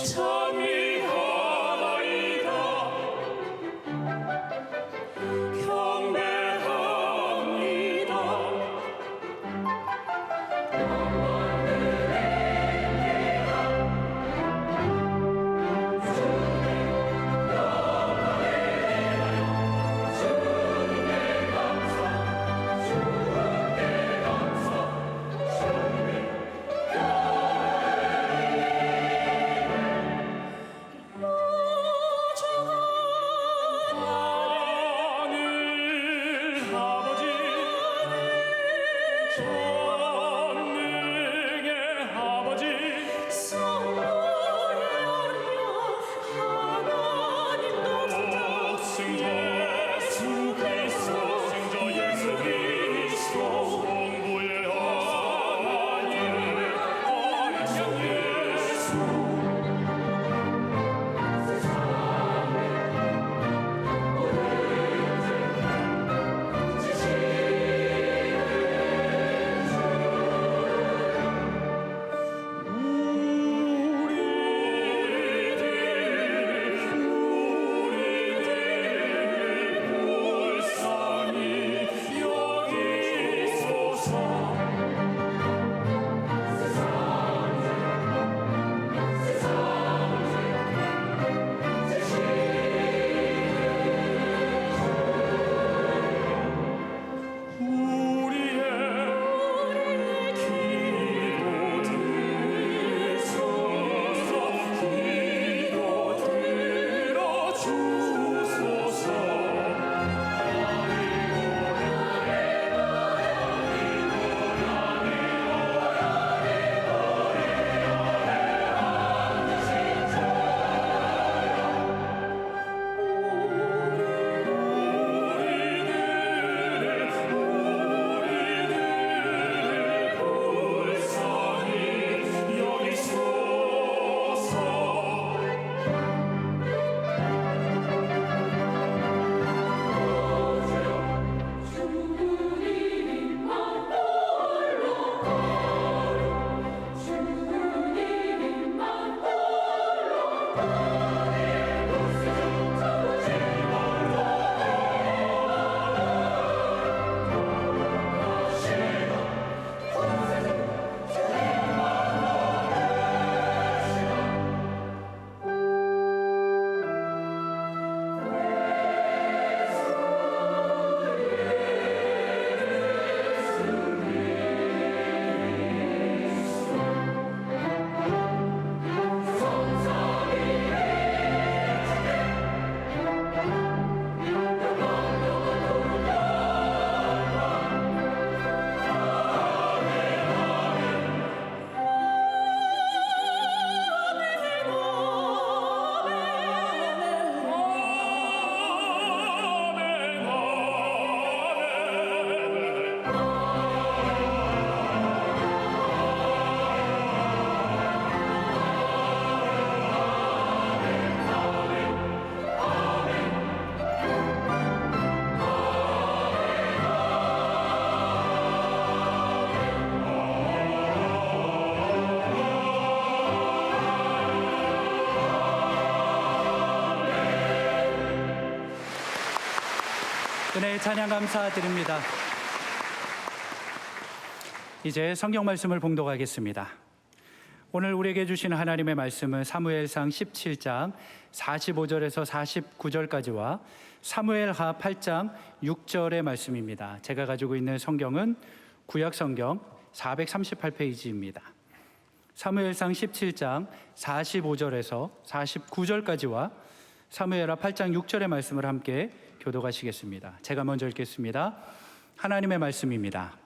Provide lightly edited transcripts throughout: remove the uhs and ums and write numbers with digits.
참이하나이다. 경배합니다. 은혜의 찬양 감사드립니다. 이제 성경 말씀을 봉독하겠습니다. 오늘 우리에게 주신 하나님의 말씀은 사무엘상 17장 45절에서 49절까지와 사무엘하 8장 6절의 말씀입니다. 제가 가지고 있는 성경은 구약성경 438페이지입니다. 사무엘상 17장 45절에서 49절까지와 사무엘하 8장 6절의 말씀을 함께 교독하시겠습니다. 제가 먼저 읽겠습니다. 하나님의 말씀입니다.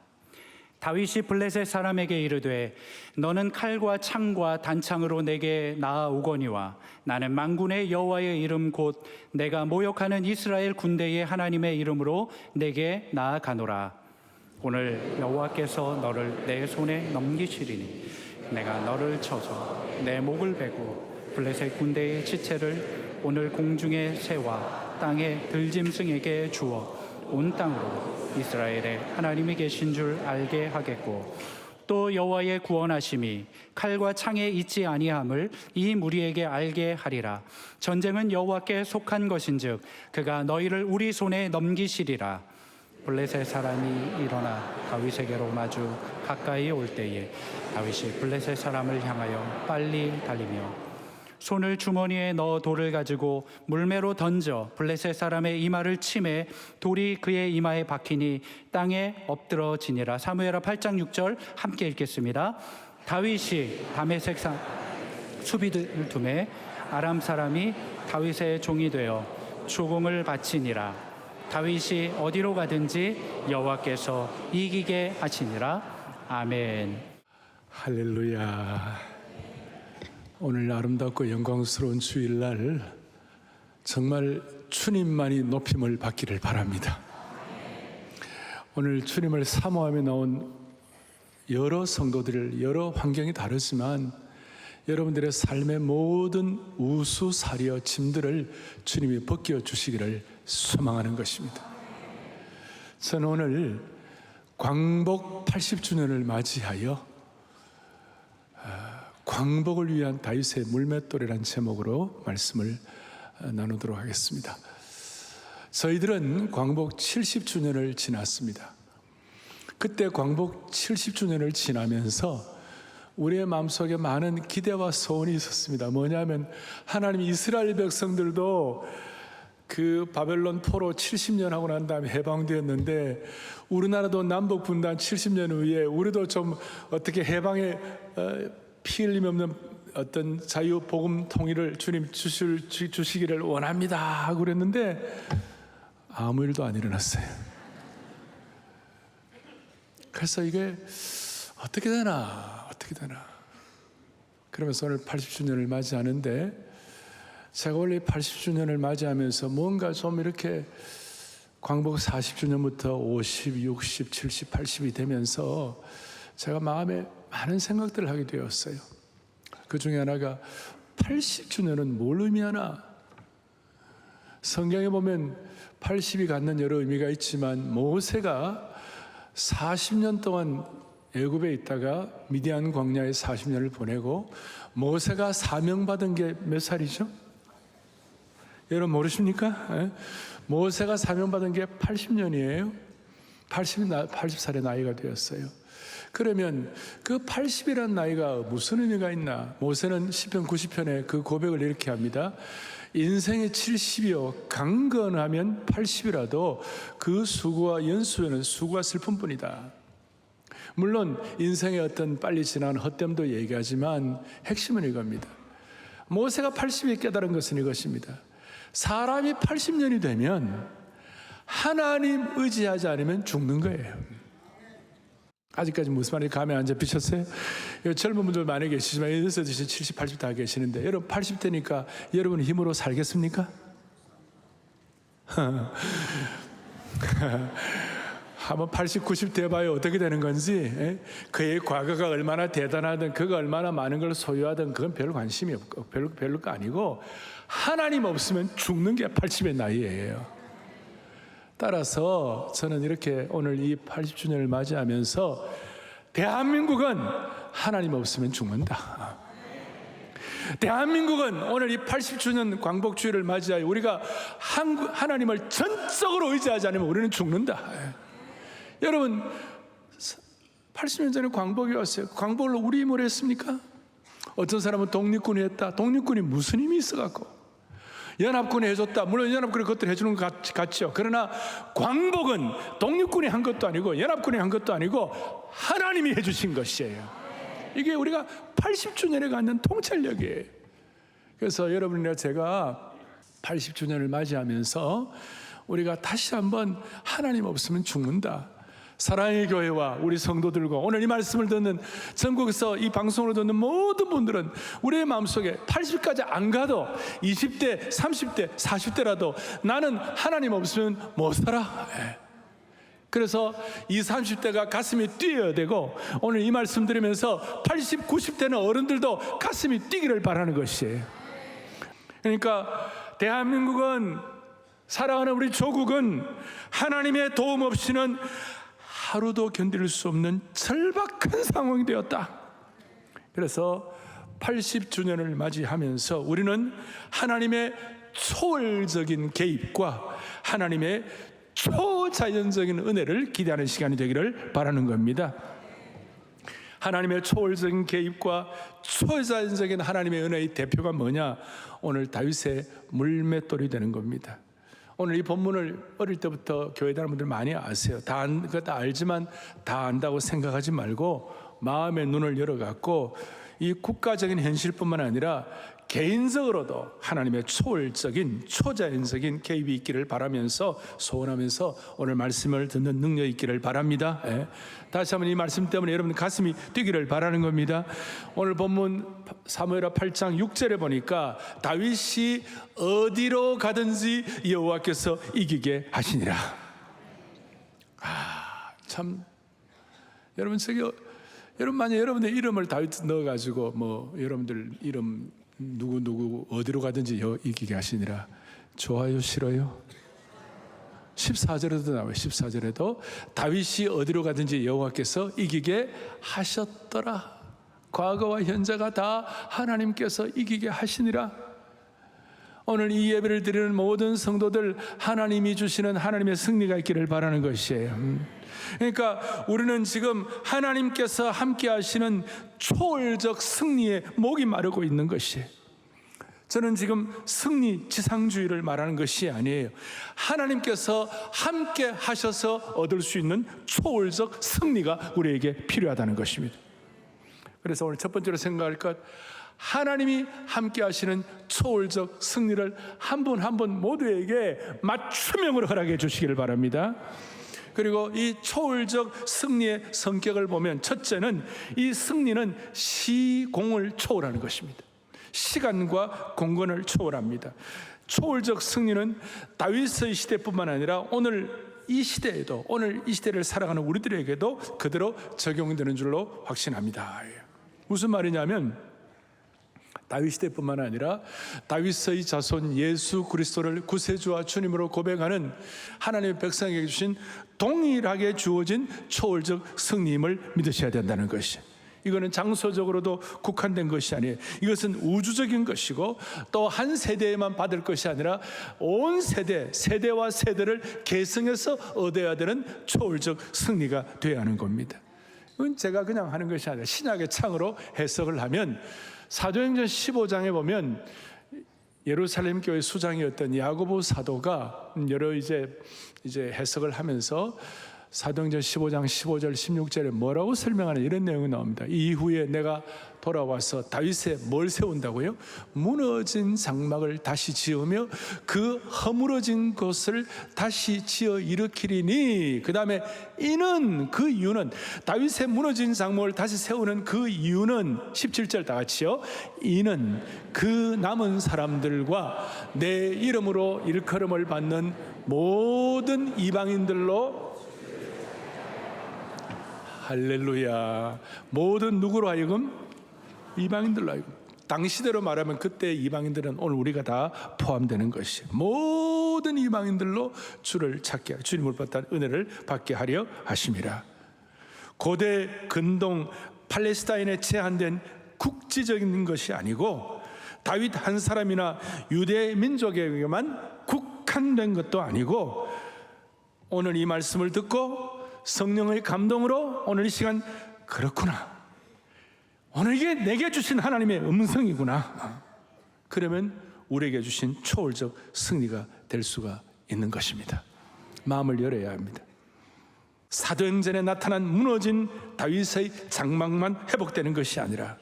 다윗이 블레셋 사람에게 이르되 너는 칼과 창과 단창으로 내게 나아오거니와 나는 만군의 여호와의 이름 곧 내가 모욕하는 이스라엘 군대의 하나님의 이름으로 내게 나아가노라. 오늘 여호와께서 너를 내 손에 넘기시리니 내가 너를 쳐서 내 목을 베고 블레셋 군대의 지체를 오늘 공중의 새와 땅의 들짐승에게 주어 온 땅으로 이스라엘에 하나님이 계신 줄 알게 하겠고 또 여호와의 구원하심이 칼과 창에 있지 아니함을 이 무리에게 알게 하리라. 전쟁은 여호와께 속한 것인즉 그가 너희를 우리 손에 넘기시리라. 블레셋 사람이 일어나 다윗에게로 마주 가까이 올 때에 다윗이 블레셋 사람을 향하여 빨리 달리며 손을 주머니에 넣어 돌을 가지고 물매로 던져 블레셋 사람의 이마를 치매 돌이 그의 이마에 박히니 땅에 엎드러지니라. 사무엘하 8장 6절 함께 읽겠습니다. 다윗이 다메섹 수비들을 두매 아람 사람이 다윗의 종이 되어 조공을 바치니라. 다윗이 어디로 가든지 여호와께서 이기게 하시니라. 아멘. 할렐루야. 오늘 아름답고 영광스러운 주일날 정말 주님만이 높임을 받기를 바랍니다. 오늘 주님을 사모하며 나온 여러 성도들, 여러 환경이 다르지만 여러분들의 삶의 모든 우수사리와 짐들을 주님이 벗겨 주시기를 소망하는 것입니다. 저는 오늘 광복 80주년을 맞이하여 광복을 위한 다윗의 물맷돌이라는 제목으로 말씀을 나누도록 하겠습니다. 저희들은 광복 70주년을 지났습니다. 그때 광복 70주년을 지나면서 우리의 마음속에 많은 기대와 소원이 있었습니다. 뭐냐면 하나님 이스라엘 백성들도 그 바벨론 포로 70년 하고 난 다음에 해방되었는데 우리나라도 남북 분단 70년 후에 우리도 좀 어떻게 해방에 피 흘림 없는 어떤 자유 복음 통일을 주님 주시기를 원합니다 하고 그랬는데 아무 일도 안 일어났어요. 그래서 이게 어떻게 되나 그러면서 오늘 80주년을 맞이하는데 제가 원래 80주년을 맞이하면서 뭔가 좀 이렇게 광복 40주년부터 50, 60, 70, 80이 되면서 제가 마음에 많은 생각들을 하게 되었어요. 그 중에 하나가 80주년은 뭘 의미하나? 성경에 보면 80이 갖는 여러 의미가 있지만 모세가 40년 동안 애굽에 있다가 미디안 광야에 40년을 보내고 모세가 사명받은 게 몇 살이죠? 여러분 모르십니까? 모세가 사명받은 게 80년이에요. 80살의 나이가 되었어요. 그러면 그 80이라는 나이가 무슨 의미가 있나? 모세는 시편 90편에 그 고백을 이렇게 합니다. 인생의 70이요 강건하면 80이라도 그 수고와 연수에는 수고와 슬픔뿐이다. 물론 인생의 어떤 빨리 지나간 헛됨도 얘기하지만 핵심은 이겁니다. 모세가 80이 깨달은 것은 이것입니다. 사람이 80년이 되면 하나님 의지하지 않으면 죽는 거예요. 아직까지 무슨 말인지 감이 안 잡히셨어요? 젊은 분들 많이 계시지만 여기서 70, 80 다 계시는데 여러분 80대니까 여러분 힘으로 살겠습니까? 한번 80, 90 돼봐요. 어떻게 되는 건지. 그의 과거가 얼마나 대단하든 그가 얼마나 많은 걸 소유하든 그건 별 관심이 없고 별로 거 아니고 하나님 없으면 죽는 게 80의 나이예요. 따라서 저는 이렇게 오늘 이 80주년을 맞이하면서 대한민국은 하나님 없으면 죽는다. 대한민국은 오늘 이 80주년 광복주의를 맞이하여 우리가 하나님을 전적으로 의지하지 않으면 우리는 죽는다. 여러분 80년 전에 광복이 왔어요. 광복을 우리 힘으로 했습니까? 어떤 사람은 독립군이 했다. 독립군이 무슨 힘이 있어갖고 연합군이 해줬다. 물론 연합군이 그것들 해주는 것 같죠. 그러나 광복은 독립군이 한 것도 아니고 연합군이 한 것도 아니고 하나님이 해주신 것이에요. 이게 우리가 80주년에 갖는 통찰력이에요. 그래서 여러분이나 제가 80주년을 맞이하면서 우리가 다시 한번 하나님 없으면 죽는다. 사랑의 교회와 우리 성도들과 오늘 이 말씀을 듣는 전국에서 이 방송을 듣는 모든 분들은 우리의 마음속에 80까지 안 가도 20대, 30대, 40대라도 나는 하나님 없으면 못 살아. 그래서 20, 30대가 가슴이 뛰어야 되고 오늘 이 말씀 들으면서 80, 90대는 어른들도 가슴이 뛰기를 바라는 것이에요. 그러니까 대한민국은 사랑하는 우리 조국은 하나님의 도움 없이는 하루도 견딜 수 없는 절박한 상황이 되었다. 그래서 80주년을 맞이하면서 우리는 하나님의 초월적인 개입과 하나님의 초자연적인 은혜를 기대하는 시간이 되기를 바라는 겁니다. 하나님의 초월적인 개입과 초자연적인 하나님의 은혜의 대표가 뭐냐? 오늘 다윗의 물맷돌이 되는 겁니다. 오늘 이 본문을 어릴 때부터 교회 다니는 분들 많이 아세요. 다 알지만 다 안다고 생각하지 말고 마음의 눈을 열어갖고 이 국가적인 현실뿐만 아니라 개인적으로도 하나님의 초월적인 초자연적인 개입이 있기를 바라면서 소원하면서 오늘 말씀을 듣는 능력이 있기를 바랍니다. 다시 한번 이 말씀 때문에 여러분 가슴이 뛰기를 바라는 겁니다. 오늘 본문 사무엘하 8장 6절에 보니까 다윗이 어디로 가든지 여호와께서 이기게 하시니라. 참 여러분 여러분 만약 여러분의 이름을 다윗 넣어가지고 뭐 여러분들 이름 누구 어디로 가든지 이기게 하시니라. 좋아요, 싫어요? 14절에도 나와요. 14절에도 다윗이 어디로 가든지 여호와께서 이기게 하셨더라. 과거와 현재가 다 하나님께서 이기게 하시니라. 오늘 이 예배를 드리는 모든 성도들 하나님이 주시는 하나님의 승리가 있기를 바라는 것이에요. 그러니까 우리는 지금 하나님께서 함께 하시는 초월적 승리에 목이 마르고 있는 것이에요. 저는 지금 승리 지상주의를 말하는 것이 아니에요. 하나님께서 함께 하셔서 얻을 수 있는 초월적 승리가 우리에게 필요하다는 것입니다. 그래서 오늘 첫 번째로 생각할 것, 하나님이 함께 하시는 초월적 승리를 한 분 한 분 모두에게 맞춤형으로 허락해 주시기를 바랍니다. 그리고 이 초월적 승리의 성격을 보면 첫째는 이 승리는 시공을 초월하는 것입니다. 시간과 공간을 초월합니다. 초월적 승리는 다윗의 시대뿐만 아니라 오늘 이 시대에도, 오늘 이 시대를 살아가는 우리들에게도 그대로 적용되는 줄로 확신합니다. 무슨 말이냐면 다윗 시대뿐만 아니라 다윗의 자손 예수 그리스도를 구세주와 주님으로 고백하는 하나님의 백성에게 주신 동일하게 주어진 초월적 승리임을 믿으셔야 된다는 것이, 이거는 장소적으로도 국한된 것이 아니에요. 이것은 우주적인 것이고 또 한 세대에만 받을 것이 아니라 온 세대와 세대를 계승해서 얻어야 되는 초월적 승리가 되어야 하는 겁니다. 이건 제가 그냥 하는 것이 아니라 신약의 창으로 해석을 하면 사도행전 15장에 보면 예루살렘 교회 수장이었던 야고보 사도가 여러 이제 해석을 하면서 사도행전 15장 15절 16절에 뭐라고 설명하는 이런 내용이 나옵니다. 이후에 내가 돌아와서 다윗에 뭘 세운다고요? 무너진 장막을 다시 지으며 그 허물어진 것을 다시 지어 일으키리니, 그 다음에 그 이유는 다윗의 무너진 장막을 다시 세우는 그 이유는 17절 다 같이요. 이는 그 남은 사람들과 내 이름으로 일컬음을 받는 모든 이방인들로, 할렐루야, 모든 누구로 하여금? 이방인들로 하여금. 당시대로 말하면 그때 이방인들은 오늘 우리가 다 포함되는 것이, 모든 이방인들로 주를 찾게, 주님을 받는 은혜를 받게 하려 하심이라. 고대 근동 팔레스타인에 제한된 국지적인 것이 아니고 다윗 한 사람이나 유대 민족에게만 국한된 것도 아니고, 오늘 이 말씀을 듣고 성령의 감동으로 오늘 이 시간, 그렇구나, 오늘 이게 내게 주신 하나님의 음성이구나, 그러면 우리에게 주신 초월적 승리가 될 수가 있는 것입니다. 마음을 열어야 합니다. 사도행전에 나타난 무너진 다윗의 장막만 회복되는 것이 아니라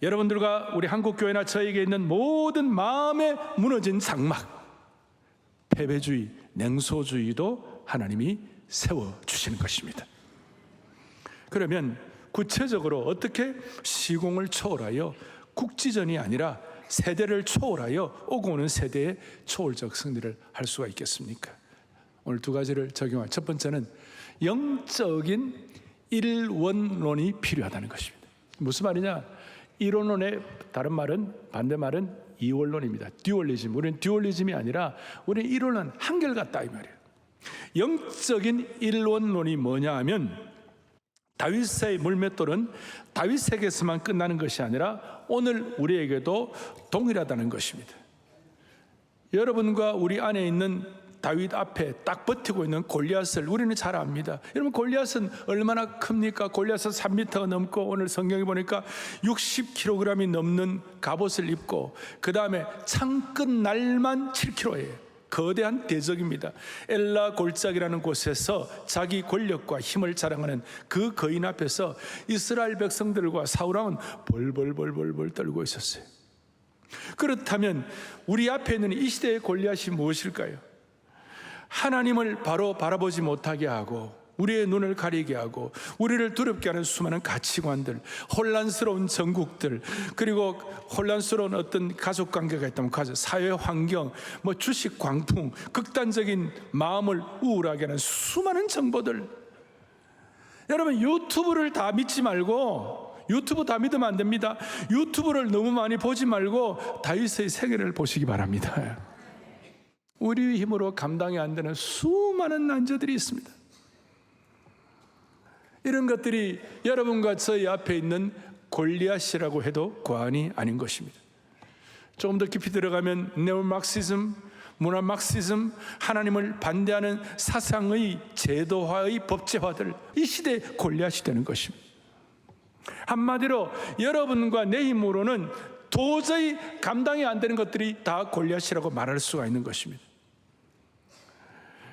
여러분들과 우리 한국교회나 저에게 있는 모든 마음의 무너진 장막, 패배주의, 냉소주의도 하나님이 세워주시는 것입니다. 그러면 구체적으로 어떻게 시공을 초월하여 국지전이 아니라 세대를 초월하여 오고 오는 세대의 초월적 승리를 할 수가 있겠습니까? 오늘 두 가지를 적용할, 첫 번째는 영적인 일원론이 필요하다는 것입니다. 무슨 말이냐? 일원론의 다른 말은, 반대말은 이원론입니다. 듀얼리즘. 우리는 듀얼리즘이 아니라 우리는 일원론, 한결같다 이 말이에요. 영적인 일원론이 뭐냐 하면 다윗의 물맷돌은 다윗에게서만 끝나는 것이 아니라 오늘 우리에게도 동일하다는 것입니다. 여러분과 우리 안에 있는 다윗 앞에 딱 버티고 있는 골리앗을 우리는 잘 압니다. 여러분, 골리앗은 얼마나 큽니까? 골리앗은 3m가 넘고 오늘 성경에 보니까 60kg이 넘는 갑옷을 입고 그 다음에 창끝 날만 7kg예요. 거대한 대적입니다. 엘라 골짜기라는 곳에서 자기 권력과 힘을 자랑하는 그 거인 앞에서 이스라엘 백성들과 사울왕은 벌벌 떨고 있었어요. 그렇다면 우리 앞에 있는 이 시대의 골리앗이 무엇일까요? 하나님을 바로 바라보지 못하게 하고 우리의 눈을 가리게 하고 우리를 두렵게 하는 수많은 가치관들, 혼란스러운 전국들, 그리고 혼란스러운 어떤 가족관계가 있다면 가족, 사회 환경, 주식 광풍, 극단적인 마음을 우울하게 하는 수많은 정보들. 여러분, 유튜브를 다 믿지 말고, 유튜브 다 믿으면 안 됩니다. 유튜브를 너무 많이 보지 말고 다윗의 생애를 보시기 바랍니다. 우리 힘으로 감당이 안 되는 수많은 난제들이 있습니다. 이런 것들이 여러분과 저희 앞에 있는 골리앗이라고 해도 과언이 아닌 것입니다. 조금 더 깊이 들어가면 네오마르크시즘, 문화 마르크시즘, 하나님을 반대하는 사상의 제도화의 법제화들, 이 시대의 골리앗이 되는 것입니다. 한마디로 여러분과 내 힘으로는 도저히 감당이 안 되는 것들이 다 골리앗이라고 말할 수가 있는 것입니다.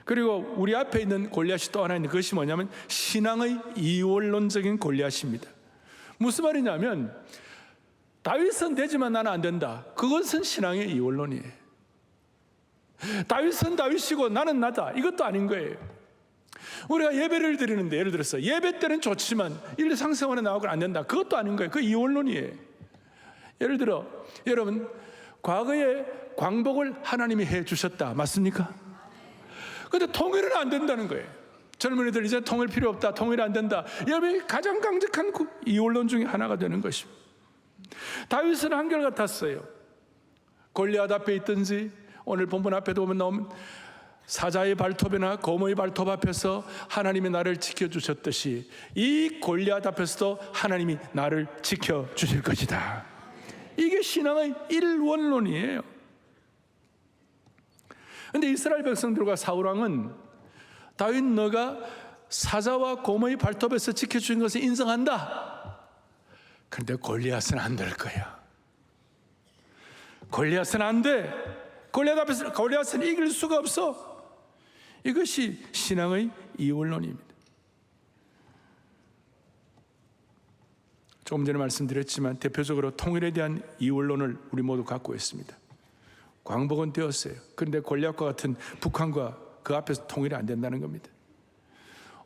그리고 우리 앞에 있는 골리앗이 또 하나 있는 것이 뭐냐면 신앙의 이원론적인 골리앗입니다. 무슨 말이냐면 다윗은 되지만 나는 안 된다. 그것은 신앙의 이원론이에요. 다윗은 다윗이고 나는 나다. 이것도 아닌 거예요. 우리가 예배를 드리는데 예를 들어서 예배 때는 좋지만 일상생활에 나오고는 안 된다. 그것도 아닌 거예요. 그 이원론이에요. 예를 들어 여러분, 과거에 광복을 하나님이 해 주셨다. 맞습니까? 근데 통일은 안 된다는 거예요. 젊은이들 이제 통일 필요 없다, 통일 안 된다. 여러분이 가장 강력한 이원론 중에 하나가 되는 것입니다. 다윗은 한결같았어요. 골리앗 앞에 있든지 오늘 본문 앞에도 보면 나오면 사자의 발톱이나 곰의 발톱 앞에서 하나님이 나를 지켜주셨듯이 이 골리앗 앞에서도 하나님이 나를 지켜주실 것이다. 이게 신앙의 일원론이에요. 그런데 이스라엘 백성들과 사울왕은 다윗 너가 사자와 곰의 발톱에서 지켜준 것을 인정한다. 그런데 골리앗은 안 될 거야. 골리앗은 안 돼. 골리앗 앞에서 골리앗은 이길 수가 없어. 이것이 신앙의 이원론입니다. 조금 전에 말씀드렸지만 대표적으로 통일에 대한 이원론을 우리 모두 갖고 있습니다. 광복은 되었어요. 그런데 골리앗과 같은 북한과 그 앞에서 통일이 안 된다는 겁니다.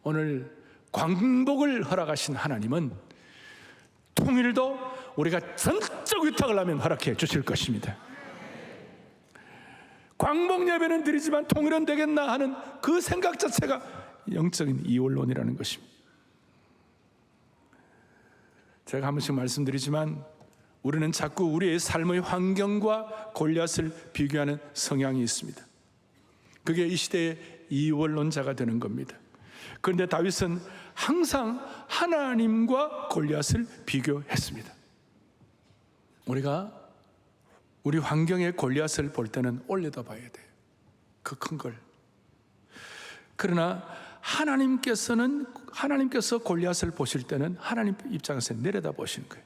오늘 광복을 허락하신 하나님은 통일도 우리가 전적 위탁을 하면 허락해 주실 것입니다. 광복 예배는 드리지만 통일은 되겠나 하는 그 생각 자체가 영적인 이원론이라는 것입니다. 제가 한 번씩 말씀드리지만 우리는 자꾸 우리의 삶의 환경과 골리앗을 비교하는 성향이 있습니다. 그게 이 시대의 이원론자가 되는 겁니다. 그런데 다윗은 항상 하나님과 골리앗을 비교했습니다. 우리가 우리 환경의 골리앗을 볼 때는 올려다 봐야 돼요. 그 큰 걸. 그러나 하나님께서 골리앗을 보실 때는 하나님 입장에서 내려다 보시는 거예요.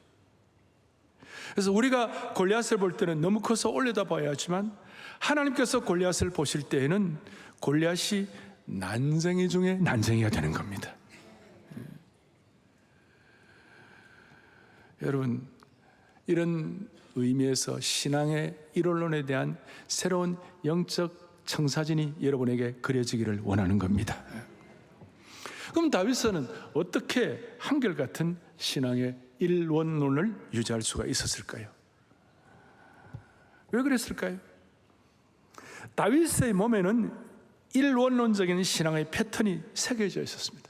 그래서 우리가 골리앗을 볼 때는 너무 커서 올려다 봐야 하지만 하나님께서 골리앗을 보실 때에는 골리앗이 난쟁이 중에 난쟁이가 되는 겁니다. 여러분, 이런 의미에서 신앙의 일원론에 대한 새로운 영적 청사진이 여러분에게 그려지기를 원하는 겁니다. 그럼 다윗은 어떻게 한결같은 신앙의 일원론을 유지할 수가 있었을까요? 왜 그랬을까요? 다윗의 몸에는 일원론적인 신앙의 패턴이 새겨져 있었습니다.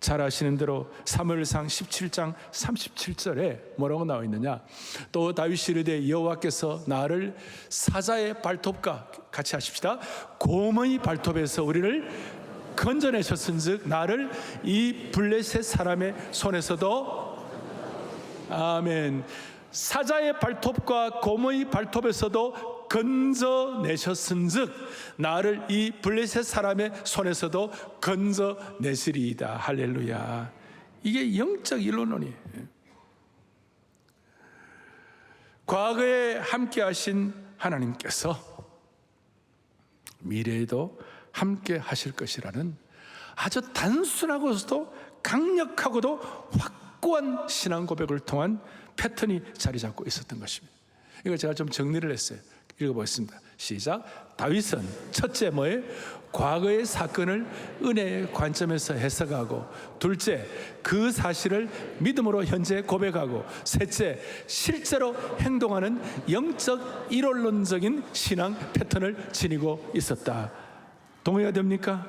잘 아시는 대로 사무엘상 17장 37절에 뭐라고 나와 있느냐? 또 다윗이 이르되 여호와께서 나를 사자의 발톱과 같이 하십시다. 곰의 발톱에서 우리를 건져내셨은즉 나를 이 블레셋 사람의 손에서도, 아멘, 사자의 발톱과 곰의 발톱에서도 건져내셨은즉 나를 이 블레셋 사람의 손에서도 건져내시리이다. 할렐루야. 이게 영적 이론이에요. 과거에 함께 하신 하나님께서 미래에도 함께 하실 것이라는 아주 단순하고도 강력하고도 확고한 신앙 고백을 통한 패턴이 자리 잡고 있었던 것입니다. 이걸 제가 좀 정리를 했어요. 읽어보겠습니다. 시작. 다윗은 첫째 뭐예요? 과거의 사건을 은혜의 관점에서 해석하고, 둘째 그 사실을 믿음으로 현재 고백하고, 셋째 실제로 행동하는 영적 이론론적인 신앙 패턴을 지니고 있었다. 동의가 됩니까?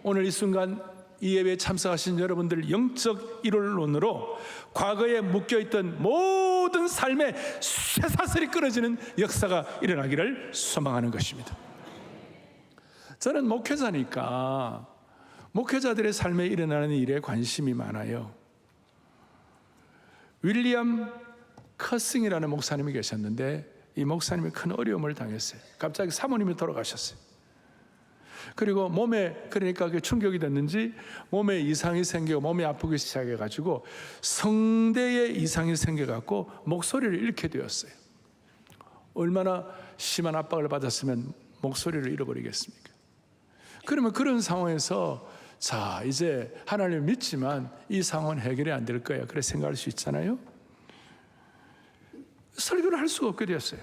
오늘 이 순간 이 예배에 참석하신 여러분들 영적 이론론으로 과거에 묶여있던 모든 삶의 쇠사슬이 끊어지는 역사가 일어나기를 소망하는 것입니다. 저는 목회자니까 목회자들의 삶에 일어나는 일에 관심이 많아요. 윌리엄 커싱이라는 목사님이 계셨는데 이 목사님이 큰 어려움을 당했어요. 갑자기 사모님이 돌아가셨어요. 그리고 몸에, 그러니까 그 충격이 됐는지 몸에 이상이 생기고 몸이 아프기 시작해가지고 성대에 이상이 생겨갖고 목소리를 잃게 되었어요. 얼마나 심한 압박을 받았으면 목소리를 잃어버리겠습니까? 그러면 그런 상황에서 자, 이제 하나님을 믿지만 이 상황은 해결이 안 될 거야, 그래 생각할 수 있잖아요. 설교를 할 수가 없게 되었어요.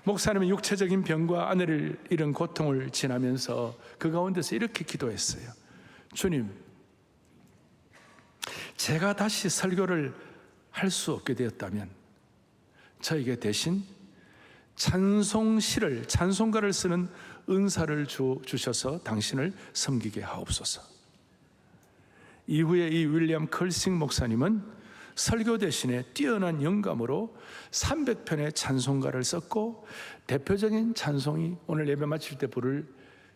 목사님은 육체적인 병과 아내를 잃은 고통을 지나면서 그 가운데서 이렇게 기도했어요. 주님, 제가 다시 설교를 할 수 없게 되었다면 저에게 대신 찬송시를, 찬송가를 쓰는 은사를 주셔서 당신을 섬기게 하옵소서. 이후에 이 윌리엄 컬싱 목사님은 설교 대신에 뛰어난 영감으로 300편의 찬송가를 썼고, 대표적인 찬송이 오늘 예배 마칠 때 부를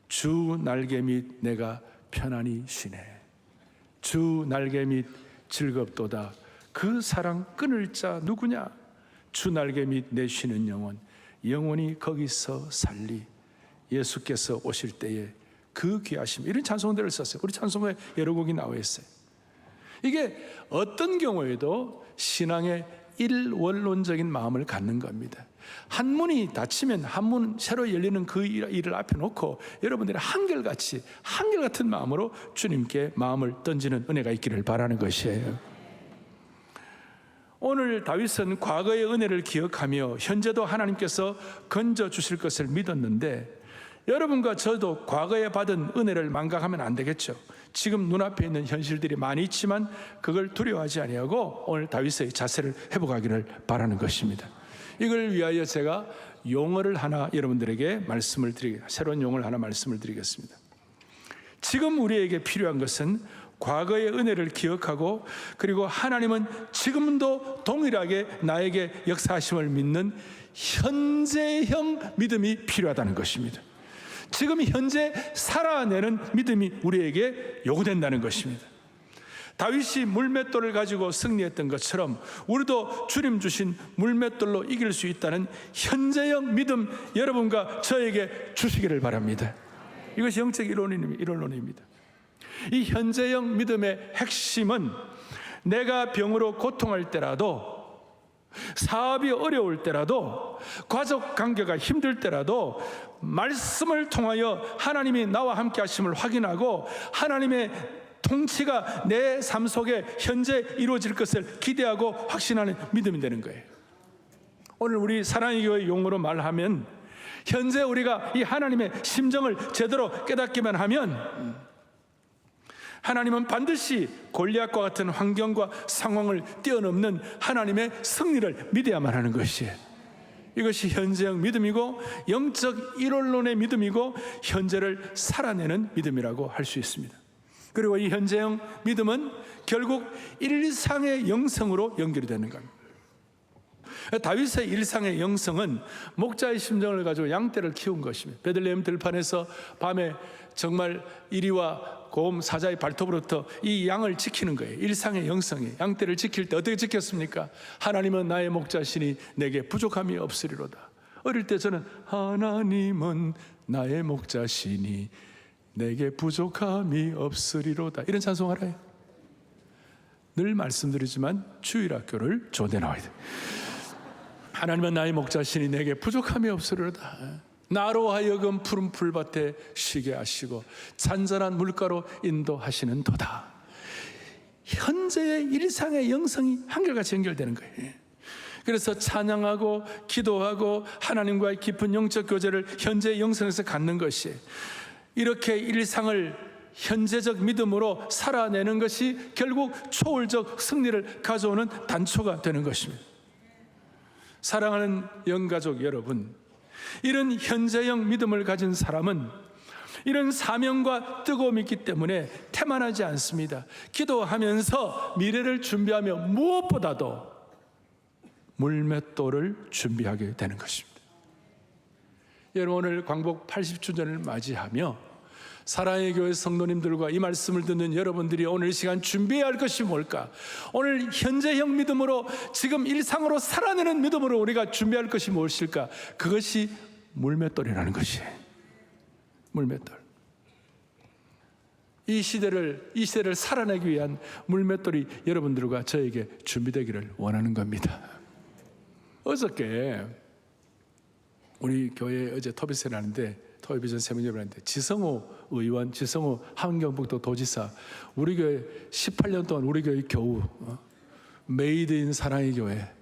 주 날개 밑 내가 편안히 쉬네. 주 날개 밑 즐겁도다. 그 사랑 끊을 자 누구냐? 주 날개 밑 내 쉬는 영혼, 영원히 거기서 살리. 예수께서 오실 때에 그 귀하심. 이런 찬송들을 썼어요. 우리 찬송가에 여러 곡이 나와 있어요. 이게 어떤 경우에도 신앙의 일원론적인 마음을 갖는 겁니다. 한 문이 닫히면 한 문 새로 열리는 그 일을 앞에 놓고 여러분들이 한결같은 마음으로 주님께 마음을 던지는 은혜가 있기를 바라는 것이에요. 오늘 다윗은 과거의 은혜를 기억하며 현재도 하나님께서 건져주실 것을 믿었는데, 여러분과 저도 과거에 받은 은혜를 망각하면 안 되겠죠. 지금 눈앞에 있는 현실들이 많이 있지만 그걸 두려워하지 아니하고 오늘 다윗의 자세를 회복하기를 바라는 것입니다. 이걸 위하여 제가 용어를 하나 여러분들에게 새로운 용어를 하나 말씀을 드리겠습니다. 지금 우리에게 필요한 것은 과거의 은혜를 기억하고, 그리고 하나님은 지금도 동일하게 나에게 역사하심을 믿는 현재형 믿음이 필요하다는 것입니다. 지금 현재 살아내는 믿음이 우리에게 요구된다는 것입니다. 다윗이 물맷돌을 가지고 승리했던 것처럼 우리도 주님 주신 물맷돌로 이길 수 있다는 현재형 믿음 여러분과 저에게 주시기를 바랍니다. 이것이 영적 이론론입니다. 이 현재형 믿음의 핵심은 내가 병으로 고통할 때라도, 사업이 어려울 때라도, 가족 관계가 힘들 때라도 말씀을 통하여 하나님이 나와 함께 하심을 확인하고 하나님의 통치가 내 삶 속에 현재 이루어질 것을 기대하고 확신하는 믿음이 되는 거예요. 오늘 우리 사랑의 교회 용어로 말하면 현재 우리가 이 하나님의 심정을 제대로 깨닫기만 하면 하나님은 반드시 골리앗과 같은 환경과 상황을 뛰어넘는 하나님의 승리를 믿어야만 하는 것이에요. 이것이 현재형 믿음이고 영적 이론론의 믿음이고 현재를 살아내는 믿음이라고 할 수 있습니다. 그리고 이 현재형 믿음은 결국 일상의 영성으로 연결이 되는 겁니다. 다윗의 일상의 영성은 목자의 심정을 가지고 양떼를 키운 것입니다. 베들레헴 들판에서 밤에 정말 이리와 곰 사자의 발톱으로부터 이 양을 지키는 거예요. 일상의 영성이. 양떼를 지킬 때 어떻게 지켰습니까? 하나님은 나의 목자시니 내게 부족함이 없으리로다. 어릴 때 저는 하나님은 나의 목자시니 내게 부족함이 없으리로다, 이런 찬송 알아요? 늘 말씀드리지만 주일학교를 조대 나와야 돼요. 하나님은 나의 목자시니 내게 부족함이 없으리로다. 나로 하여금 푸른 풀밭에 쉬게 하시고 잔잔한 물가로 인도하시는 도다. 현재의 일상의 영성이 한결같이 연결되는 거예요. 그래서 찬양하고 기도하고 하나님과의 깊은 영적 교제를 현재의 영성에서 갖는 것이, 이렇게 일상을 현재적 믿음으로 살아내는 것이 결국 초월적 승리를 가져오는 단초가 되는 것입니다. 사랑하는 영가족 여러분, 이런 현재형 믿음을 가진 사람은 이런 사명과 뜨거움이 있기 때문에 태만하지 않습니다. 기도하면서 미래를 준비하며 무엇보다도 물맷돌을 준비하게 되는 것입니다. 여러분, 오늘 광복 80주년을 맞이하며 사랑의 교회 성도님들과 이 말씀을 듣는 여러분들이 오늘 이 시간 준비해야 할 것이 뭘까? 오늘 현재형 믿음으로 지금 일상으로 살아내는 믿음으로 우리가 준비할 것이 무엇일까? 그것이 물맷돌이라는 것이에요. 물맷돌. 이 시대를 살아내기 위한 물맷돌이 여러분들과 저에게 준비되기를 원하는 겁니다. 어저께 우리 교회 어제 토비전 하는데, 토비전 세미나를 하는데 지성호 의원, 지성호 함경북도 도지사, 우리 교회 18년 동안 우리 교회 겨우 메이드인 사랑의 교회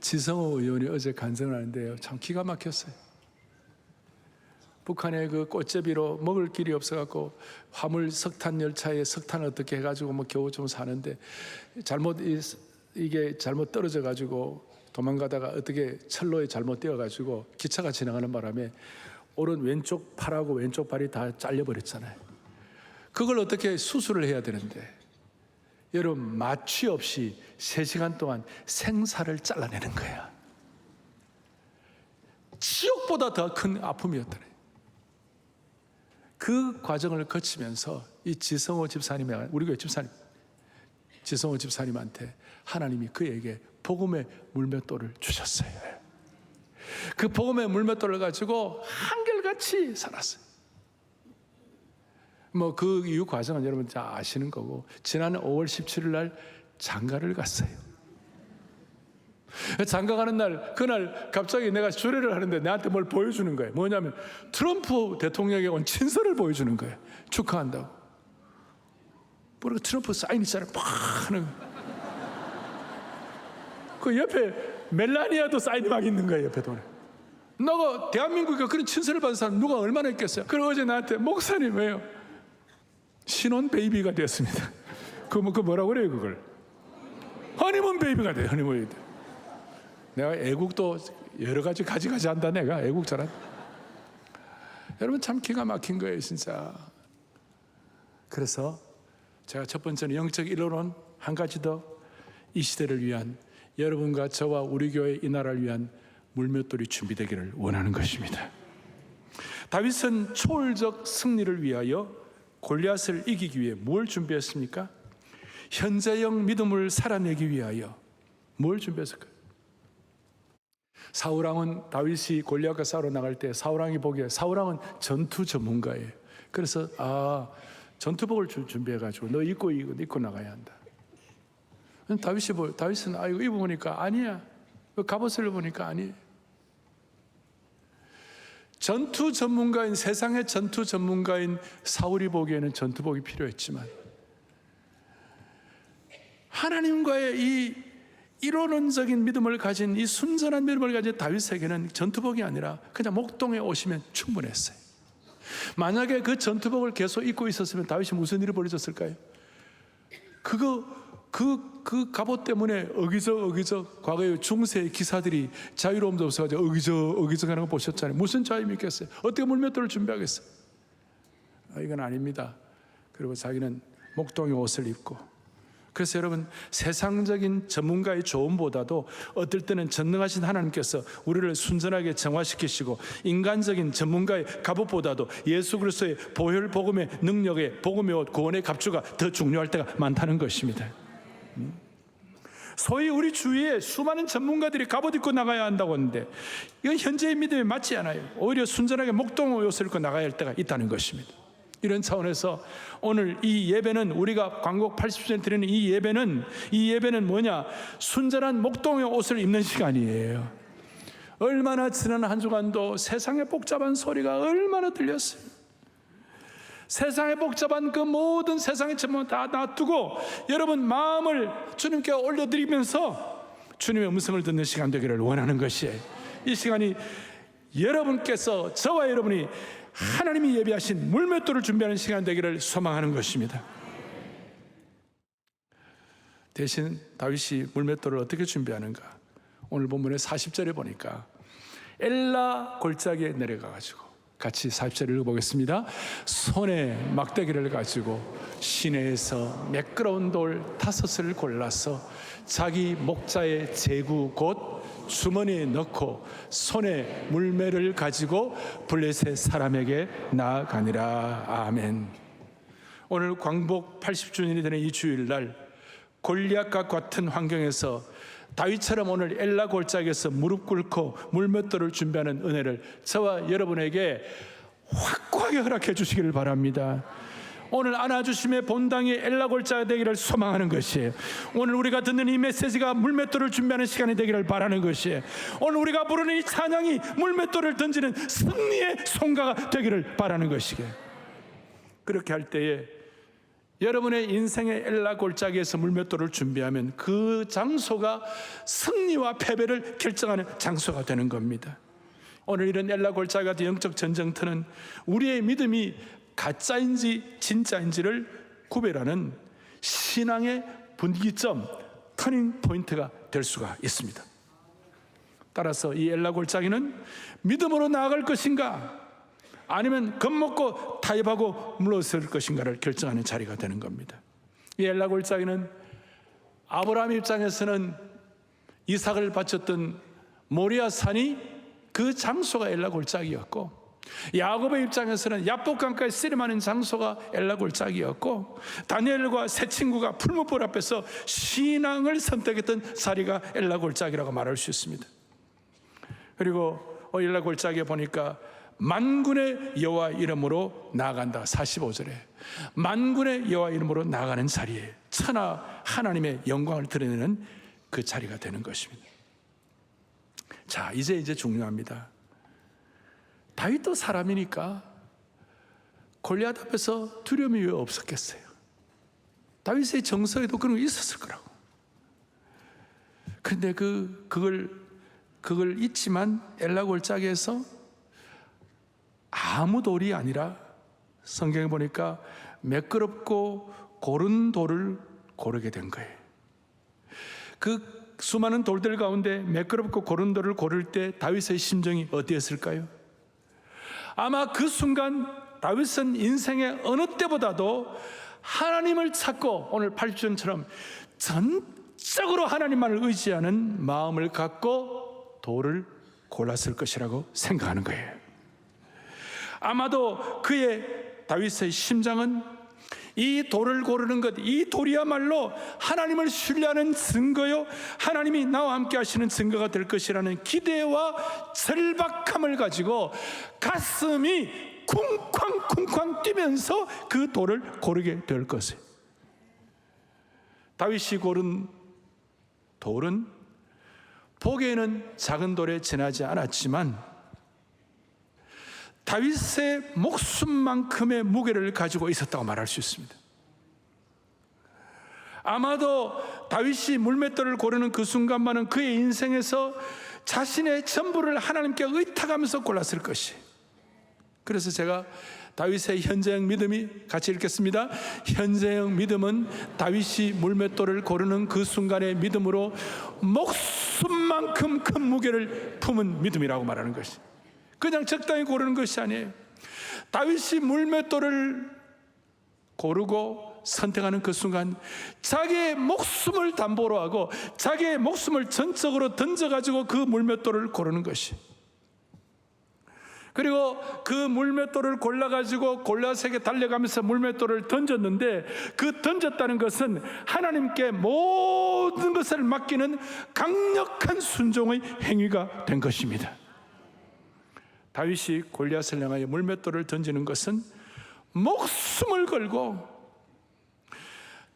지성호 의원이 어제 간증을 하는데요, 참 기가 막혔어요. 북한의 그 꽃제비로 먹을 길이 없어갖고 화물 석탄 열차에 석탄을 어떻게 해가지고 뭐 겨우 좀 사는데 이게 잘못 떨어져가지고 도망가다가 어떻게 철로에 잘못 띄어가지고 기차가 지나가는 바람에 오른 왼쪽 팔하고 왼쪽 발이 다 잘려버렸잖아요. 그걸 어떻게 수술을 해야 되는데, 여러분, 마취 없이 3시간 동안 생사를 잘라내는 거야. 지옥보다 더 큰 아픔이었더래. 그 과정을 거치면서 이 지성호 집사님, 우리 교회 집사님 지성호 집사님한테 하나님이 그에게 복음의 물맷돌을 주셨어요. 그 복음의 물맷돌을 가지고 한결같이 살았어요. 뭐 그 이후 과정은 여러분 다 아시는 거고, 지난 5월 17일 날 장가를 갔어요. 장가 가는 날, 그날 갑자기 내가 주례를 하는데 내한테 뭘 보여주는 거예요. 뭐냐면 트럼프 대통령에게 온 친서를 보여주는 거예요. 축하한다고. 그리고 트럼프 사인 있잖아요. 팍 하는 거예요. 그 옆에 멜라니아도 사인이 막 있는 거예요. 옆에 돈에. 너가 대한민국에 그런 친서를 받은 사람 누가 얼마나 있겠어요? 그리고 어제 나한테 목사님 왜요? 신혼 베이비가 되었습니다. 그 뭐라고 그래요 그걸? 허니문 베이비가 돼요. 허니문 베이비. 내가 애국도 여러 가지 가지 한다. 내가 애국 잘한. 여러분 참 기가 막힌 거예요 진짜. 그래서 제가 첫 번째는 영적 일로론, 한 가지 더 이 시대를 위한, 여러분과 저와 우리 교회 이 나라를 위한 물맷돌이 준비되기를 원하는 것입니다. 다윗은 초월적 승리를 위하여 골리앗을 이기기 위해 뭘 준비했습니까? 현재형 믿음을 살아내기 위하여 뭘 준비했을까요? 사울왕은 다윗이 골리앗과 싸우러 나갈 때 사울왕이 보기에, 사울왕은 전투 전문가예요. 그래서 전투복을 준비해가지고 너 입고 나가야 한다. 다윗은 이거 입어보니까 아니야. 갑옷을 입으니까 아니에요. 전투 전문가인, 세상의 전투 전문가인 사울이 보기에는 전투복이 필요했지만, 하나님과의 이 이론적인 믿음을 가진, 이 순전한 믿음을 가진 다윗에게는 전투복이 아니라 그냥 목동에 오시면 충분했어요. 만약에 그 전투복을 계속 입고 있었으면 다윗이 무슨 일이 벌어졌을까요? 그 갑옷 때문에 어기적 과거의 중세의 기사들이 자유로움도 없어가지고 어기적 하는 거 보셨잖아요. 무슨 자유 있겠어요? 어떻게 물맷돌을 준비하겠어요? 이건 아닙니다. 그리고 자기는 목동의 옷을 입고, 그래서 여러분, 세상적인 전문가의 조언보다도 어떨 때는 전능하신 하나님께서 우리를 순전하게 정화시키시고 인간적인 전문가의 갑옷보다도 예수 그리스도의 보혈 복음의 능력에 복음의 옷 구원의 갑주가 더 중요할 때가 많다는 것입니다. 소위 우리 주위에 수많은 전문가들이 갑옷 입고 나가야 한다고 하는데 이건 현재의 믿음에 맞지 않아요. 오히려 순전하게 목동의 옷을 입고 나가야 할 때가 있다는 것입니다. 이런 차원에서 오늘 이 예배는, 우리가 광복 80주년 드리는 이 예배는 뭐냐? 순전한 목동의 옷을 입는 시간이에요. 얼마나 지난 한 주간도 세상의 복잡한 소리가 얼마나 들렸어요. 세상의 복잡한 그 모든 세상의 전문 다 놔두고 여러분 마음을 주님께 올려드리면서 주님의 음성을 듣는 시간 되기를 원하는 것이에요. 이 시간이 여러분께서, 저와 여러분이 하나님이 예비하신 물맷돌을 준비하는 시간 되기를 소망하는 것입니다. 대신 다윗이 물맷돌을 어떻게 준비하는가? 오늘 본문의 40절에 보니까 엘라 골짜기에 내려가가지고, 같이 40절 읽어보겠습니다. 손에 막대기를 가지고 시내에서 매끄러운 돌 5을 골라서 자기 목자의 제구 곧 주머니에 넣고 손에 물매를 가지고 블레셋 사람에게 나아가니라. 아멘. 오늘 광복 80주년이 되는 이 주일날 골리앗과 같은 환경에서 다윗처럼 오늘 엘라 골짜기에서 무릎 꿇고 물맷돌을 준비하는 은혜를 저와 여러분에게 확고하게 허락해 주시기를 바랍니다. 오늘 안아주심의 본당이 엘라 골짜기가 되기를 소망하는 것이에요. 오늘 우리가 듣는 이 메시지가 물맷돌을 준비하는 시간이 되기를 바라는 것이에요. 오늘 우리가 부르는 이 찬양이 물맷돌을 던지는 승리의 송가가 되기를 바라는 것이에요. 그렇게 할 때에 여러분의 인생의 엘라 골짜기에서 물맷돌을 준비하면 그 장소가 승리와 패배를 결정하는 장소가 되는 겁니다. 오늘 이런 엘라 골짜기 같은 영적 전쟁터는 우리의 믿음이 가짜인지 진짜인지를 구별하는 신앙의 분기점, 터닝 포인트가 될 수가 있습니다. 따라서 이 엘라 골짜기는 믿음으로 나아갈 것인가, 아니면 겁먹고 타협하고 물러설 것인가를 결정하는 자리가 되는 겁니다. 이 엘라 골짜기는 아브라함 입장에서는 이삭을 바쳤던 모리아 산이 그 장소가 엘라 골짜기였고, 야곱의 입장에서는 야복강가에 씨름하는 장소가 엘라 골짜기였고, 다니엘과 세 친구가 풀무불 앞에서 신앙을 선택했던 자리가 엘라 골짜기라고 말할 수 있습니다. 그리고 엘라 골짜기에 보니까 만군의 여호와 이름으로 나아간다. 45절에 만군의 여호와 이름으로 나아가는 자리에 천하 하나님의 영광을 드러내는 그 자리가 되는 것입니다. 자, 이제 중요합니다. 다윗도 사람이니까 골리앗 앞에서 두려움이 왜 없었겠어요? 다윗의 정서에도 그런 게 있었을 거라고. 그런데 그걸 잊지만 엘라 골짜기에서 아무 돌이 아니라 성경에 보니까 매끄럽고 고른 돌을 고르게 된 거예요. 그 수많은 돌들 가운데 매끄럽고 고른 돌을 고를 때 다윗의 심정이 어디였을까요? 아마 그 순간 다윗은 인생의 어느 때보다도 하나님을 찾고 오늘 80주년처럼 전적으로 하나님만을 의지하는 마음을 갖고 돌을 골랐을 것이라고 생각하는 거예요. 아마도 다윗의 심장은 이 돌을 고르는 것, 이 돌이야말로 하나님을 신뢰하는 증거요, 하나님이 나와 함께 하시는 증거가 될 것이라는 기대와 절박함을 가지고 가슴이 쿵쾅쿵쾅 뛰면서 그 돌을 고르게 될 것이에요. 다윗이 고른 돌은 보기에는 작은 돌에 지나지 않았지만 다윗의 목숨만큼의 무게를 가지고 있었다고 말할 수 있습니다. 아마도 다윗이 물맷돌을 고르는 그 순간만은 그의 인생에서 자신의 전부를 하나님께 의탁하면서 골랐을 것이에요. 그래서 제가 다윗의 현재형 믿음이, 같이 읽겠습니다. 현재형 믿음은 다윗이 물맷돌을 고르는 그 순간의 믿음으로 목숨만큼 큰 무게를 품은 믿음이라고 말하는 것이에요. 그냥 적당히 고르는 것이 아니에요. 다윗이 물맷돌을 고르고 선택하는 그 순간 자기의 목숨을 담보로 하고 자기의 목숨을 전적으로 던져가지고 그 물맷돌을 고르는 것이, 그리고 그 물맷돌을 골라가지고 골리앗에게 달려가면서 물맷돌을 던졌는데, 그 던졌다는 것은 하나님께 모든 것을 맡기는 강력한 순종의 행위가 된 것입니다. 다윗이 골리앗을 향하여 물맷돌을 던지는 것은 목숨을 걸고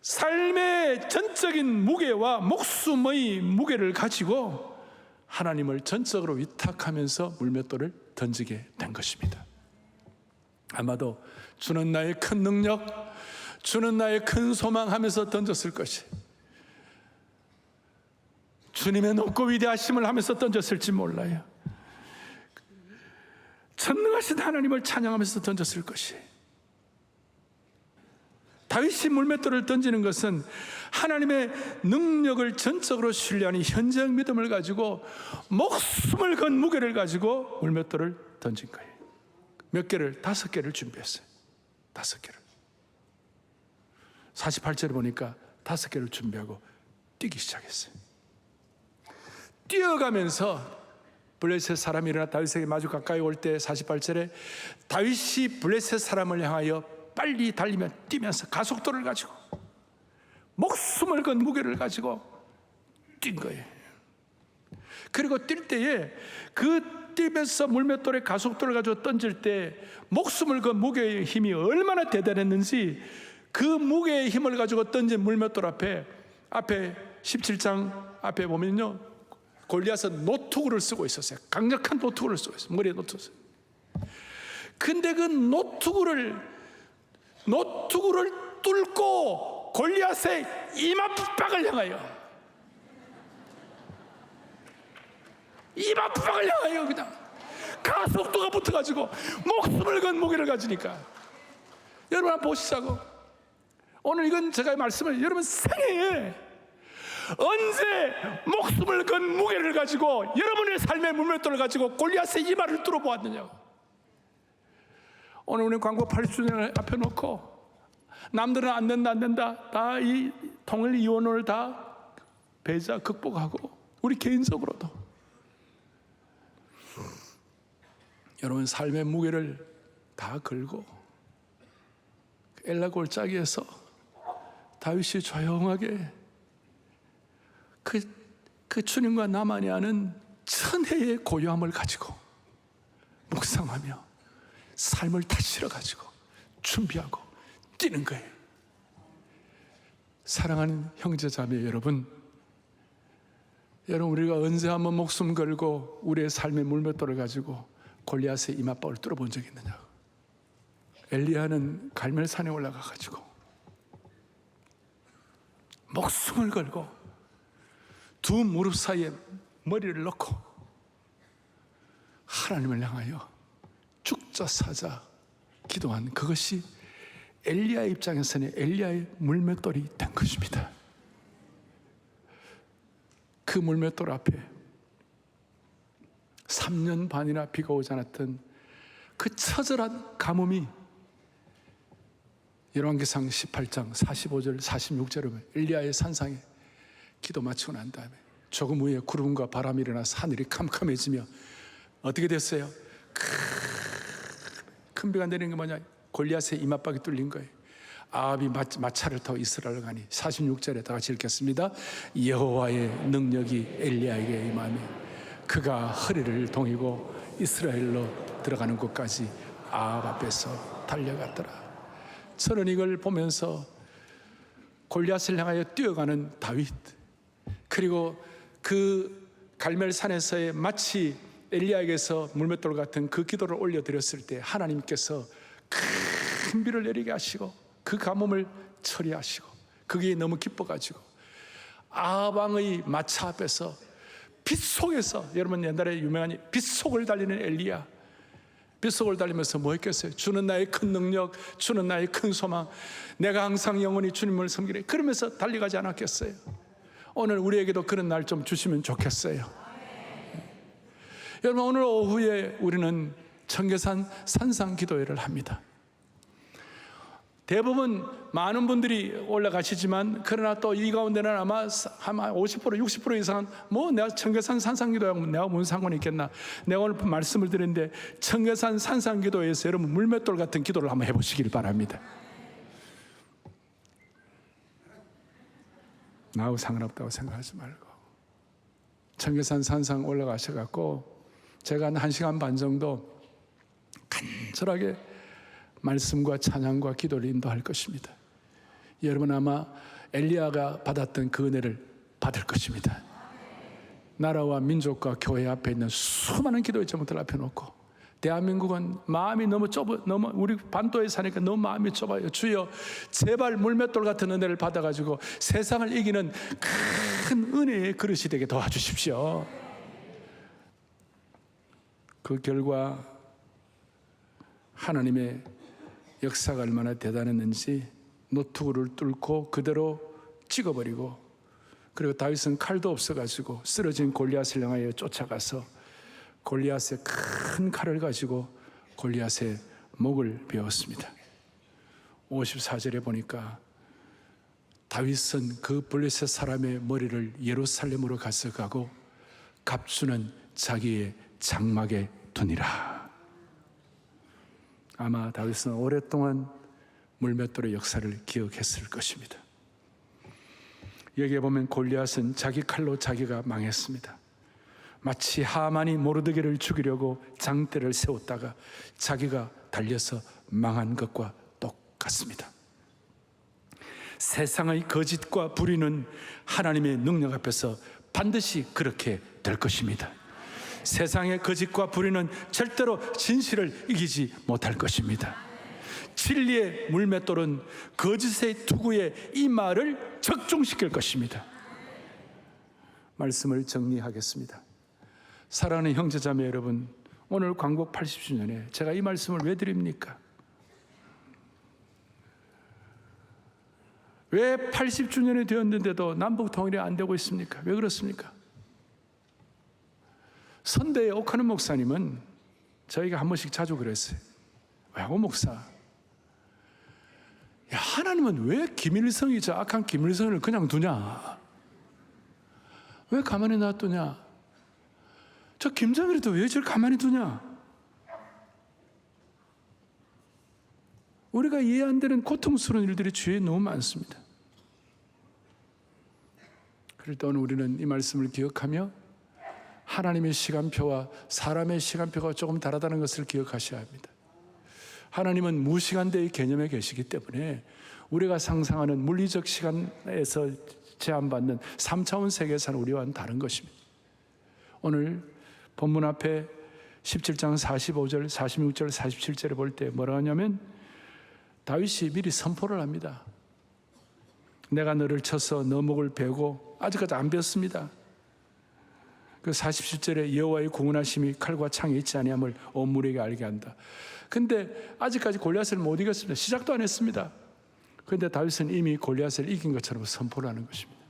삶의 전적인 무게와 목숨의 무게를 가지고 하나님을 전적으로 위탁하면서 물맷돌을 던지게 된 것입니다. 아마도 주는 나의 큰 능력, 주는 나의 큰 소망 하면서 던졌을 것이, 주님의 높고 위대하심을 하면서 던졌을지 몰라요. 전능하신 하나님을 찬양하면서 던졌을 것이. 다윗이 물맷돌을 던지는 것은 하나님의 능력을 전적으로 신뢰하는 현재적 믿음을 가지고 목숨을 건 무게를 가지고 물맷돌을 던진 거예요. 몇 개를? 5개를 준비했어요. 5개를. 48절에 보니까 5개를 준비하고 뛰기 시작했어요. 뛰어가면서 블레셋 사람이 일어나 다윗에게 마주 가까이 올 때 48절에 다윗이 블레셋 사람을 향하여 빨리 달리며 뛰면서 가속도를 가지고 목숨을 건 무게를 가지고 뛴 거예요. 그리고 뛸 때에 그 뛰면서 물맷돌의 가속도를 가지고 던질 때 목숨을 건 무게의 힘이 얼마나 대단했는지, 그 무게의 힘을 가지고 던진 물맷돌 앞에 17장 앞에 보면요, 골리앗은 노트구를 쓰고 있었어요. 강력한 노트구를 쓰고 있어요. 머리에 노트구를. 근데 그 노트구를 뚫고 골리앗의 이마박을 향하여 그냥 가속도가 붙어가지고 목숨을 건 무게를 가지니까, 여러분 한번 보시자고. 오늘 이건 제가 말씀을 여러분 생애에 언제 목숨을 건 무게를 가지고 여러분의 삶의 물맷돌을 가지고 골리앗의 이마를 뚫어보았느냐고. 오늘 우리 광고 80주년을 앞에 놓고 남들은 안 된다 다 이 통일 이원을 다 배자 극복하고 우리 개인적으로도 여러분 삶의 무게를 다 걸고 엘라 골짜기에서 다윗이 조용하게 그 주님과 나만이 아는 천혜의 고요함을 가지고 묵상하며 삶을 다 실어가지고 준비하고 뛰는 거예요. 사랑하는 형제자매 여러분, 우리가 언제 한번 목숨 걸고 우리의 삶의 물맷돌을 가지고 골리앗의 이마박을 뚫어본 적이 있느냐고. 엘리야는 갈멜산에 올라가가지고 목숨을 걸고 두 무릎 사이에 머리를 넣고 하나님을 향하여 죽자 사자 기도한 그것이 엘리야의 입장에서는 엘리야의 물맷돌이 된 것입니다. 그 물맷돌 앞에 3년 반이나 비가 오지 않았던 그 처절한 가뭄이 열왕기상 18장 45절 46절에 보면 엘리야의 산상에 기도 마치고 난 다음에 조금 후에 구름과 바람이 일어나서 하늘이 캄캄해지며 어떻게 됐어요? 큰 비가 내리는 게 뭐냐? 골리앗의 이마박이 뚫린 거예요. 아합이 마차를 타고 이스라엘을 가니 46절에 다 같이 읽겠습니다. 여호와의 능력이 엘리야에게 임하며 그가 허리를 동이고 이스라엘로 들어가는 곳까지 아합 앞에서 달려갔더라. 저는 이걸 보면서 골리앗을 향하여 뛰어가는 다윗, 그리고 그 갈멜산에서의 마치 엘리야에게서 물맷돌 같은 그 기도를 올려드렸을 때 하나님께서 큰 비를 내리게 하시고 그 가뭄을 처리하시고 그게 너무 기뻐가지고 아합 왕의 마차 앞에서 빗속에서, 여러분 옛날에 유명한 빗속을 달리는 엘리야, 빗속을 달리면서 뭐 했겠어요? 주는 나의 큰 능력, 주는 나의 큰 소망, 내가 항상 영원히 주님을 섬기래, 그러면서 달려가지 않았겠어요? 오늘 우리에게도 그런 날 좀 주시면 좋겠어요. 여러분 오늘 오후에 우리는 청계산 산상 기도회를 합니다. 대부분 많은 분들이 올라가시지만 그러나 또 이 가운데는 아마 50% 60% 이상은 뭐 내가 청계산 산상기도하고 내가 무슨 상관이 있겠나. 내가 오늘 말씀을 드렸는데 청계산 산상기도에서 여러분 물맷돌 같은 기도를 한번 해보시길 바랍니다. 나하고 상관없다고 생각하지 말고 청계산 산상 올라가셔갖고 제가 한 1시간 반 정도 간절하게 말씀과 찬양과 기도를 인도할 것입니다. 여러분 아마 엘리야가 받았던 그 은혜를 받을 것입니다. 나라와 민족과 교회 앞에 있는 수많은 기도의 제목들 앞에 놓고 대한민국은 마음이 너무 우리 반도에 사니까 너무 마음이 좁아요. 주여 제발 물맷돌 같은 은혜를 받아가지고 세상을 이기는 큰 은혜의 그릇이 되게 도와주십시오. 그 결과 하나님의 역사가 얼마나 대단했는지 노트구를 뚫고 그대로 찍어버리고, 그리고 다윗은 칼도 없어가지고 쓰러진 골리앗을 향하여 쫓아가서 골리앗의 큰 칼을 가지고 골리앗의 목을 베었습니다. 54절에 보니까 다윗은 그 블레셋 사람의 머리를 예루살렘으로 가져가고 갑주는 자기의 장막에 두니라. 아마 다윗은 오랫동안 물맷돌의 역사를 기억했을 것입니다. 여기에 보면 골리앗은 자기 칼로 자기가 망했습니다. 마치 하만이 모르드게를 죽이려고 장대를 세웠다가 자기가 달려서 망한 것과 똑같습니다. 세상의 거짓과 불의는 하나님의 능력 앞에서 반드시 그렇게 될 것입니다. 세상의 거짓과 불의는 절대로 진실을 이기지 못할 것입니다. 진리의 물맷돌은 거짓의 투구에 이 말을 적중시킬 것입니다. 말씀을 정리하겠습니다. 사랑하는 형제자매 여러분, 오늘 광복 80주년에 제가 이 말씀을 왜 드립니까? 왜 80주년이 되었는데도 남북 통일이 안 되고 있습니까? 왜 그렇습니까? 선대의 옥하는 목사님은 저희가 한 번씩 자주 그랬어요. 왜 오 목사, 야, 하나님은 왜 김일성이 저 악한 김일성을 그냥 두냐? 왜 가만히 놔두냐? 저 김정일이도 왜 저를 가만히 두냐? 우리가 이해 안 되는 고통스러운 일들이 주위에 너무 많습니다. 그럴 때 오늘 우리는 이 말씀을 기억하며 하나님의 시간표와 사람의 시간표가 조금 다르다는 것을 기억하셔야 합니다. 하나님은 무시간대의 개념에 계시기 때문에 우리가 상상하는 물리적 시간에서 제한받는 3차원 세계에서는 우리와는 다른 것입니다. 오늘 본문 앞에 17장 45절, 46절, 47절에 볼 때 뭐라 하냐면 다윗이 미리 선포를 합니다. 내가 너를 쳐서 너 목을 베고, 아직까지 안 베었습니다. 그 47절에 여호와의 공훈하심이 칼과 창에 있지 아니함을 온 무리에게 알게 한다. 근데 아직까지 골리앗을 못 이겼습니다. 시작도 안 했습니다. 그런데 다윗은 이미 골리앗을 이긴 것처럼 선포를 하는 것입니다.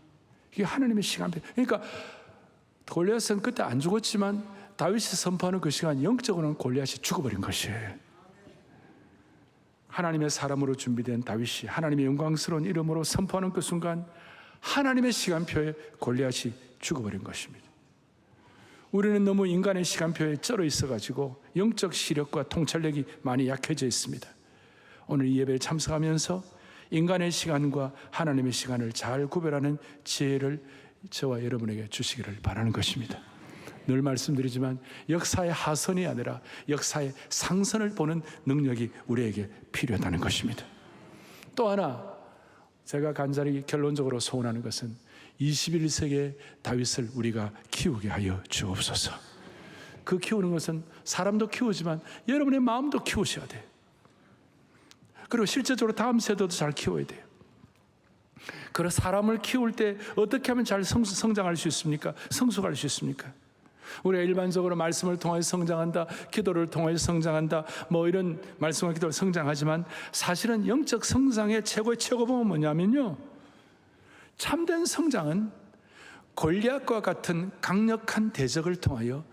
이게 하나님의 시간표. 그러니까 골리앗은 그때 안 죽었지만 다윗이 선포하는 그 시간, 영적으로는 골리앗이 죽어버린 것이에요. 하나님의 사람으로 준비된 다윗이 하나님의 영광스러운 이름으로 선포하는 그 순간 하나님의 시간표에 골리앗이 죽어버린 것입니다. 우리는 너무 인간의 시간표에 쩔어 있어가지고 영적 시력과 통찰력이 많이 약해져 있습니다. 오늘 이 예배에 참석하면서 인간의 시간과 하나님의 시간을 잘 구별하는 지혜를 저와 여러분에게 주시기를 바라는 것입니다. 늘 말씀드리지만 역사의 하선이 아니라 역사의 상선을 보는 능력이 우리에게 필요하다는 것입니다. 또 하나 제가 간절히 결론적으로 소원하는 것은 21세기의 다윗을 우리가 키우게 하여 주옵소서. 그 키우는 것은 사람도 키우지만 여러분의 마음도 키우셔야 돼요. 그리고 실제적으로 다음 세대도 잘 키워야 돼요. 그리고 사람을 키울 때 어떻게 하면 잘 성장할 수 있습니까? 성숙할 수 있습니까? 우리가 일반적으로 말씀을 통하여 성장한다, 기도를 통하여 성장한다, 뭐 이런 말씀과 기도를 성장하지만 사실은 영적 성장의 최고의 최고봉은 뭐냐면요, 참된 성장은 골리앗과 같은 강력한 대적을 통하여,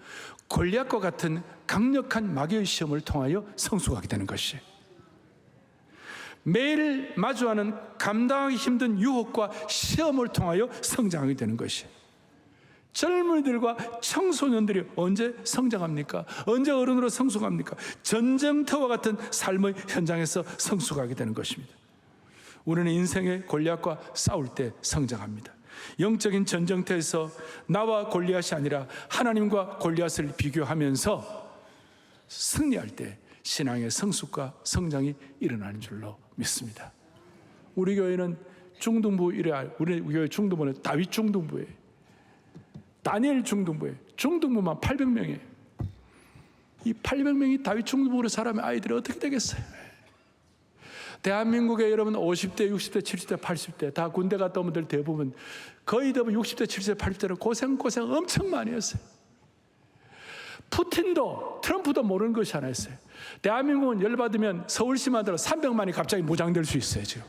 골리앗과 같은 강력한 마귀의 시험을 통하여 성숙하게 되는 것이에요. 매일 마주하는 감당하기 힘든 유혹과 시험을 통하여 성장하게 되는 것이에요. 젊은이들과 청소년들이 언제 성장합니까? 언제 어른으로 성숙합니까? 전쟁터와 같은 삶의 현장에서 성숙하게 되는 것입니다. 우리는 인생의 골리앗과 싸울 때 성장합니다. 영적인 전쟁터에서 나와 골리앗이 아니라 하나님과 골리앗을 비교하면서 승리할 때 신앙의 성숙과 성장이 일어나는 줄로 믿습니다. 우리 교회는 중등부 우리 교회 중등부는 다윗 중등부예요. 다니엘 중등부예요. 중등부만 800명이에요. 이 800명이 다윗 중등부로 자라면 아이들이 어떻게 되겠어요? 대한민국에 여러분 50대, 60대, 70대, 80대 다 군대 갔다 오면 대부분 거의 대부분 60대, 70대, 80대는 고생 엄청 많이 했어요. 푸틴도 트럼프도 모르는 것이 하나 있어요. 대한민국은 열받으면 서울시만 들어 300만이 갑자기 무장될 수 있어요. 지금.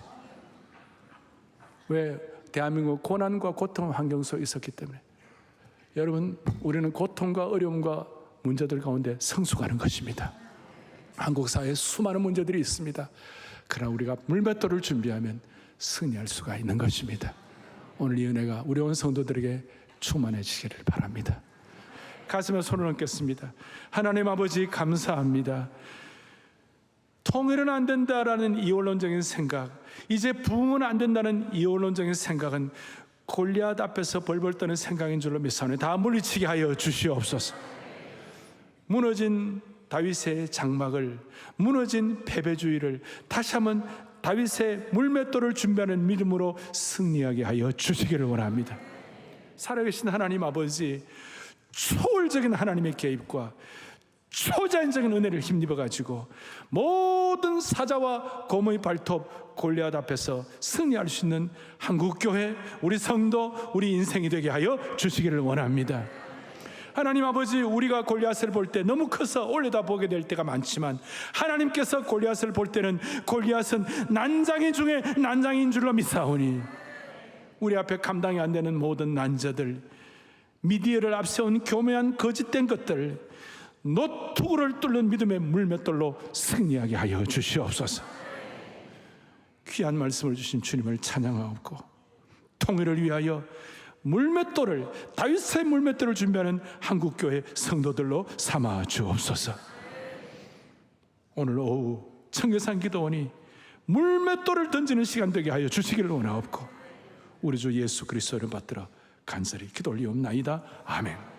왜? 대한민국 고난과 고통 환경 속에 있었기 때문에. 여러분, 우리는 고통과 어려움과 문제들 가운데 성숙하는 것입니다. 한국 사회에 수많은 문제들이 있습니다. 그러나 우리가 물맷돌을 준비하면 승리할 수가 있는 것입니다. 오늘 이 은혜가 우리 온 성도들에게 충만해지기를 바랍니다. 가슴에 손을 얹겠습니다. 하나님 아버지 감사합니다. 통일은 안 된다라는 이원론적인 생각, 이제 부흥은 안 된다는 이원론적인 생각은 골리앗 앞에서 벌벌 떠는 생각인 줄로 믿사오니 다 물리치게 하여 주시옵소서. 무너진 다윗의 장막을, 무너진 패배주의를 다시 한번 다윗의 물맷돌을 준비하는 믿음으로 승리하게 하여 주시기를 원합니다. 살아계신 하나님 아버지, 초월적인 하나님의 개입과 초자연적인 은혜를 힘입어 가지고 모든 사자와 곰의 발톱 골리앗 앞에서 승리할 수 있는 한국교회, 우리 성도, 우리 인생이 되게 하여 주시기를 원합니다. 하나님 아버지, 우리가 골리앗을 볼 때 너무 커서 올려다보게 될 때가 많지만 하나님께서 골리앗을 볼 때는 골리앗은 난장이 중에 난장인 줄로 믿사오니 우리 앞에 감당이 안 되는 모든 난자들, 미디어를 앞세운 교묘한 거짓된 것들, 노트구를 뚫는 믿음의 물맷돌로 승리하게 하여 주시옵소서. 귀한 말씀을 주신 주님을 찬양하옵고 통일을 위하여 물맷돌을, 다윗의 물맷돌을 준비하는 한국교회 성도들로 삼아 주옵소서. 오늘 오후 청계산 기도원이 물맷돌을 던지는 시간 되게 하여 주시기를 원하옵고 우리 주 예수 그리스도를 받들어 간절히 기도 올리옵나이다. 아멘.